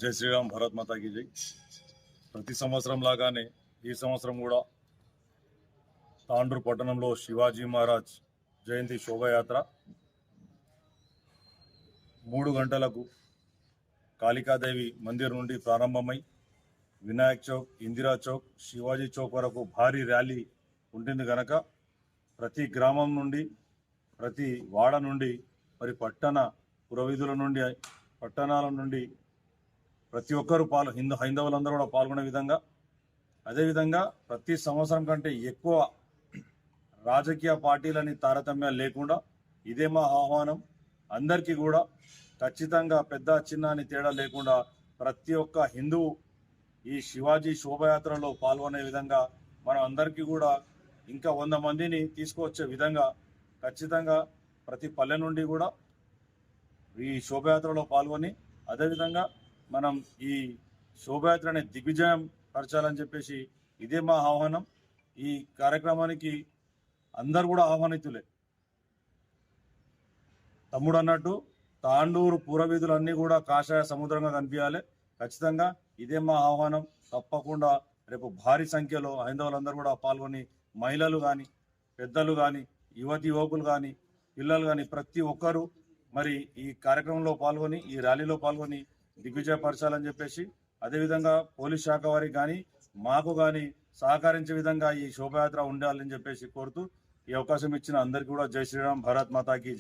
జై శ్రీరామ్, భారత్ మాతాకి జై. ప్రతి సంవత్సరం లాగానే ఈ సంవత్సరం కూడా తాండూరు పట్టణంలో శివాజీ మహారాజ్ జయంతి శోభయాత్ర 3 గంటలకు కాళికాదేవి మందిర్ నుండి ప్రారంభమై వినాయక్ చౌక్, ఇందిరా చౌక్, శివాజీ చౌక్ వరకు భారీ ర్యాలీ ఉంటుంది కనుక ప్రతి గ్రామం నుండి, ప్రతి వాడ నుండి, మరి పట్టణ పురవీధుల నుండి, పట్టణాల నుండి ప్రతి ఒక్కరూ హైందవులందరూ కూడా పాల్గొనే విధంగా, అదేవిధంగా ప్రతి సంవత్సరం కంటే ఎక్కువ రాజకీయ పార్టీలని తారతమ్యాలు లేకుండా ఇదే మా ఆహ్వానం. అందరికీ కూడా ఖచ్చితంగా పెద్ద చిన్న అని తేడా లేకుండా ప్రతి ఒక్క హిందువు ఈ శివాజీ శోభయాత్రలో పాల్గొనే విధంగా మనం అందరికీ కూడా ఇంకా 100 మందిని తీసుకువచ్చే విధంగా ఖచ్చితంగా ప్రతి పల్లె నుండి కూడా ఈ శోభయాత్రలో పాల్గొని, అదేవిధంగా మనం ఈ శోభయాత్రని దిగ్విజయం పరచాలని చెప్పేసి ఇదే మా ఆహ్వానం. ఈ కార్యక్రమానికి అందరు కూడా ఆహ్వానితులే. తమ్ముడు అన్నట్టు తాండూరు పురవీధులన్నీ కూడా కాషాయ సముద్రంగా కనిపించాలి. ఖచ్చితంగా ఇదే మా ఆహ్వానం. తప్పకుండా రేపు భారీ సంఖ్యలో హైందవులందరూ కూడా పాల్గొని, మహిళలు కానీ, పెద్దలు కానీ, యువకులు కానీ, పిల్లలు కానీ ప్రతి ఒక్కరూ మరి ఈ కార్యక్రమంలో పాల్గొని, ఈ ర్యాలీలో పాల్గొని దిగ్విజయపరచాలని చెప్పేసి, అదేవిధంగా పోలీస్ శాఖ వారికి కానీ మాకు కానీ సహకరించే విధంగా ఈ శోభయాత్ర ఉండాలని చెప్పేసి కోరుతూ ఈ అవకాశం ఇచ్చిన అందరికీ కూడా జై శ్రీరామ్, భారత్ మాతాకి జై.